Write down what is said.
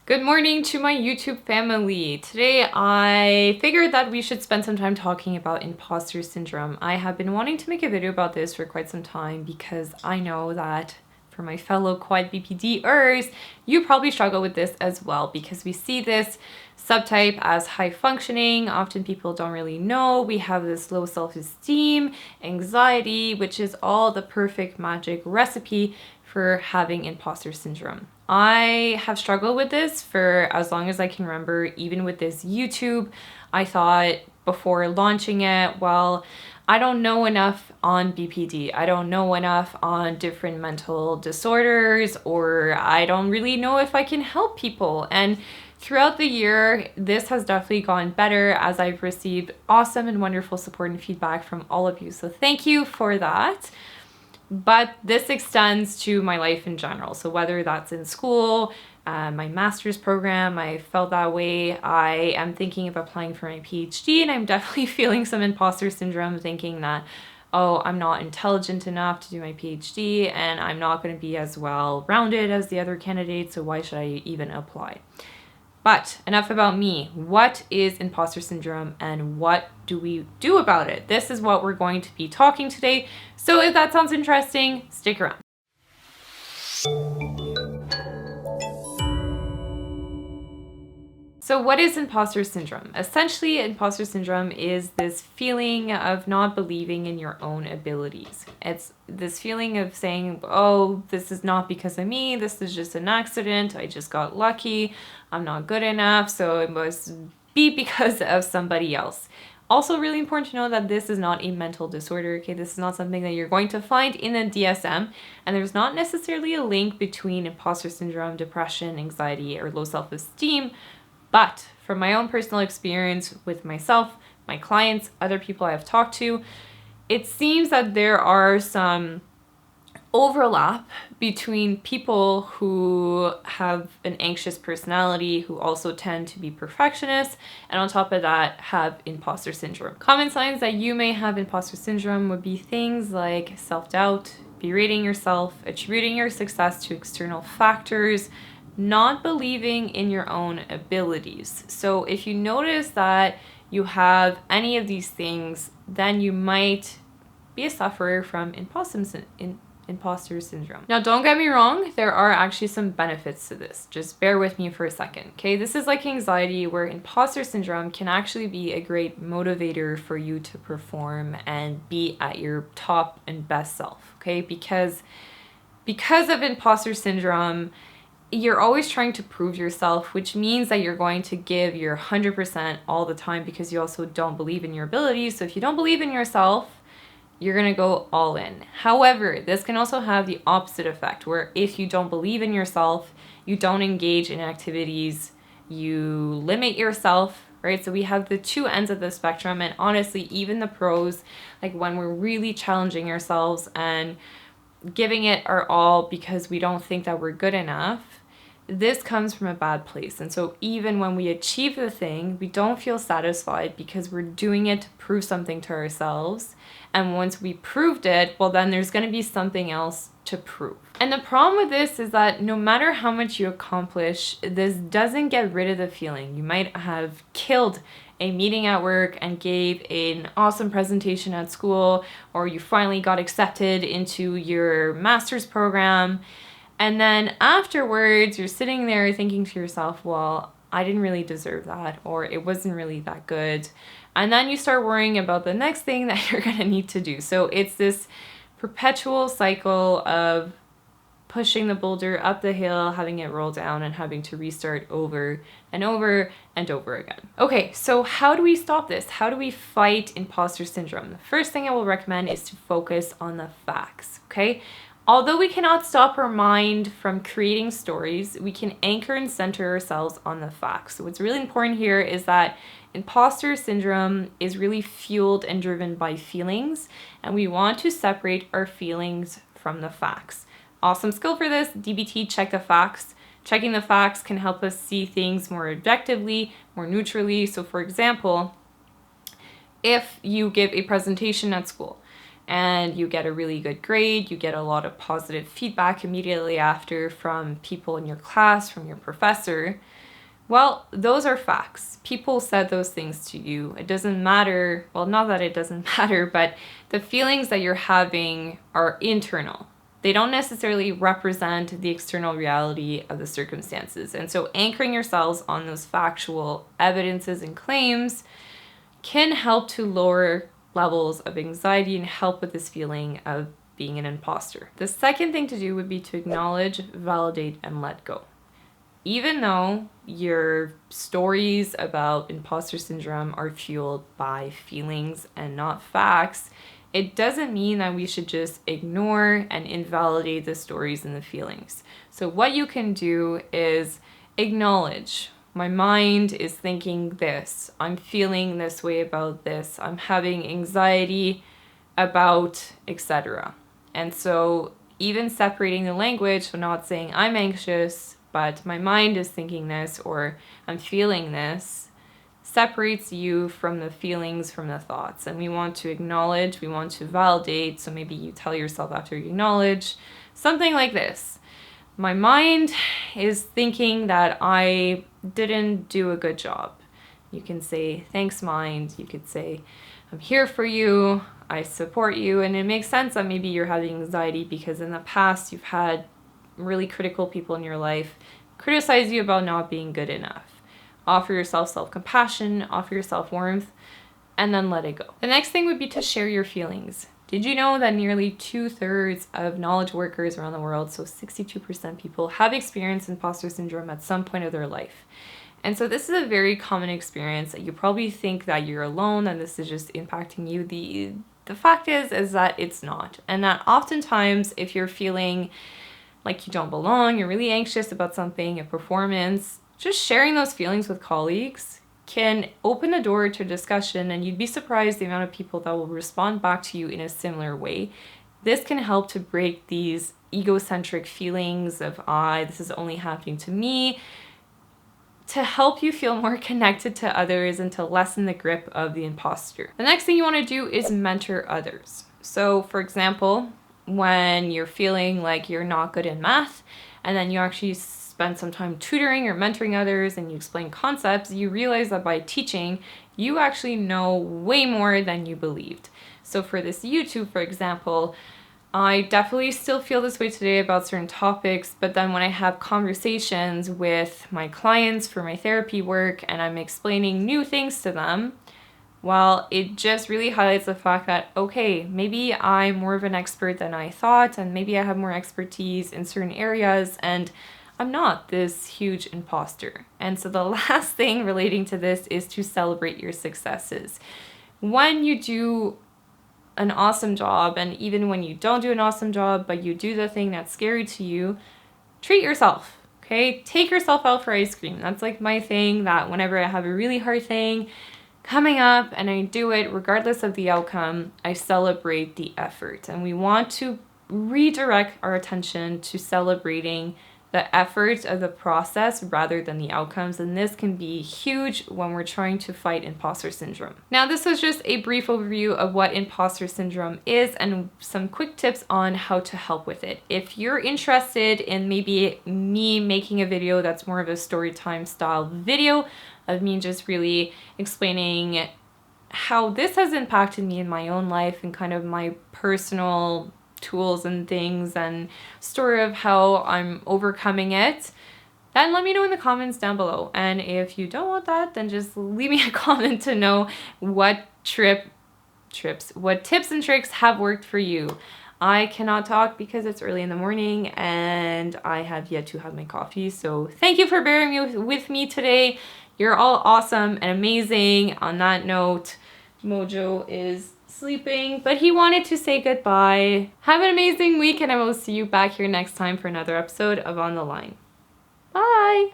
Good morning to my YouTube family. Today I figured that we should spend some time talking about imposter syndrome. I have been wanting to make a video about this for quite some time because I know that for my fellow quad BPDers, you probably struggle with this as well because we see this subtype as high functioning. Often people don't really know. We have this low self-esteem, anxiety, which is all the perfect magic recipe for having imposter syndrome. I have struggled with this for as long as I can remember. Even with this YouTube, I thought before launching it, well, I don't know enough on BPD. I don't know enough on different mental disorders, or I don't really know if I can help people. And throughout the year, this has definitely gone better as I've received awesome and wonderful support and feedback from all of you. So thank you for that. But this extends to my life in general. So whether that's in school, my master's program, I felt that way. I am thinking of applying for my PhD, and I'm definitely feeling some imposter syndrome, thinking that, oh, I'm not intelligent enough to do my PhD, and I'm not going to be as well-rounded as the other candidates, so why should I even apply? But enough about me. What is imposter syndrome and what do we do about it? This is what we're going to be talking today. So if that sounds interesting, stick around. So what is imposter syndrome? Essentially, imposter syndrome is this feeling of not believing in your own abilities. It's this feeling of saying, oh, this is not because of me. This is just an accident. I just got lucky. I'm not good enough. So it must be because of somebody else. Also really important to know that this is not a mental disorder, okay? This is not something that you're going to find in a DSM, and there's not necessarily a link between imposter syndrome, depression, anxiety, or low self-esteem. But from my own personal experience with myself, my clients, other people I've talked to, it seems that there are some overlap between people who have an anxious personality, who also tend to be perfectionists, and on top of that have imposter syndrome. Common signs that you may have imposter syndrome would be things like self-doubt, berating yourself, attributing your success to external factors, not believing in your own abilities. So if you notice that you have any of these things, then you might be a sufferer from imposter syndrome. Now, don't get me wrong, there are actually some benefits to this. Just bear with me for a second, okay? This is like anxiety, where imposter syndrome can actually be a great motivator for you to perform and be at your top and best self, okay? Because of imposter syndrome, you're always trying to prove yourself, which means that you're going to give your 100% all the time because you also don't believe in your abilities. So if you don't believe in yourself, you're going to go all in. However, this can also have the opposite effect, where if you don't believe in yourself, you don't engage in activities, you limit yourself, right? So we have the two ends of the spectrum, and honestly, even the pros, like when we're really challenging ourselves and giving it our all because we don't think that we're good enough, this comes from a bad place. And so even when we achieve the thing, we don't feel satisfied because we're doing it to prove something to ourselves. And once we proved it, well, then there's going to be something else to prove. And the problem with this is that no matter how much you accomplish, this doesn't get rid of the feeling. You might have killed a meeting at work and gave an awesome presentation at school, or you finally got accepted into your master's program. And then afterwards, you're sitting there thinking to yourself, well, I didn't really deserve that, or it wasn't really that good. And then you start worrying about the next thing that you're going to need to do. So it's this perpetual cycle of pushing the boulder up the hill, having it roll down, and having to restart over and over and over again. Okay, so how do we stop this? How do we fight imposter syndrome? The first thing I will recommend is to focus on the facts, okay? Although we cannot stop our mind from creating stories, we can anchor and center ourselves on the facts. So what's really important here is that imposter syndrome is really fueled and driven by feelings, and we want to separate our feelings from the facts. Awesome skill for this, DBT, check the facts. Checking the facts can help us see things more objectively, more neutrally. So for example, if you give a presentation at school and you get a really good grade, you get a lot of positive feedback immediately after from people in your class, from your professor, well, those are facts. People said those things to you. It doesn't matter. Well, not that it doesn't matter, but the feelings that you're having are internal. They don't necessarily represent the external reality of the circumstances. And so anchoring yourselves on those factual evidences and claims can help to lower levels of anxiety and help with this feeling of being an imposter. The second thing to do would be to acknowledge, validate, and let go. Even though your stories about imposter syndrome are fueled by feelings and not facts, it doesn't mean that we should just ignore and invalidate the stories and the feelings. So what you can do is acknowledge, my mind is thinking this, I'm feeling this way about this, I'm having anxiety about, etc. And so even separating the language, so not saying I'm anxious, but my mind is thinking this, or I'm feeling this, separates you from the feelings, from the thoughts. And we want to acknowledge, we want to validate. So maybe you tell yourself after you acknowledge something like this. My mind is thinking that I didn't do a good job. You can say, thanks, mind. You could say, I'm here for you. I support you. And it makes sense that maybe you're having anxiety because in the past you've had really critical people in your life criticize you about not being good enough. Offer yourself self-compassion, offer yourself warmth, and then let it go. The next thing would be to share your feelings. Did you know that nearly 2/3 of knowledge workers around the world, so 62% people, have experienced imposter syndrome at some point of their life? And so this is a very common experience. You probably think that you're alone and this is just impacting you. The fact is that it's not. And that oftentimes if you're feeling like you don't belong, you're really anxious about something, a performance, just sharing those feelings with colleagues can open the door to discussion, and you'd be surprised the amount of people that will respond back to you in a similar way. This can help to break these egocentric feelings of, this is only happening to me, to help you feel more connected to others and to lessen the grip of the imposter. The next thing you want to do is mentor others. So for example, when you're feeling like you're not good in math, and then you actually spend some time tutoring or mentoring others and you explain concepts, you realize that by teaching, you actually know way more than you believed. So for this YouTube, for example, I definitely still feel this way today about certain topics, but then when I have conversations with my clients for my therapy work and I'm explaining new things to them, well, it just really highlights the fact that, okay, maybe I'm more of an expert than I thought, and maybe I have more expertise in certain areas, and I'm not this huge imposter. And so the last thing relating to this is to celebrate your successes. When you do an awesome job, and even when you don't do an awesome job, but you do the thing that's scary to you, treat yourself, okay? Take yourself out for ice cream. That's like my thing, that whenever I have a really hard thing coming up and I do it regardless of the outcome, I celebrate the effort. And we want to redirect our attention to celebrating the effort of the process rather than the outcomes, and this can be huge when we're trying to fight imposter syndrome. Now, this was just a brief overview of what imposter syndrome is and some quick tips on how to help with it. If you're interested in maybe me making a video that's more of a story time style video of me just really explaining how this has impacted me in my own life and kind of my personal tools and things and story of how I'm overcoming it, then let me know in the comments down below. And if you don't want that, then just leave me a comment to know what what tips and tricks have worked for you. I cannot talk because it's early in the morning and I have yet to have my coffee. So thank you for bearing with me today. You're all awesome and amazing. On that note, Mojo is sleeping, but he wanted to say goodbye. Have an amazing week, and I will see you back here next time for another episode of On the Line. Bye!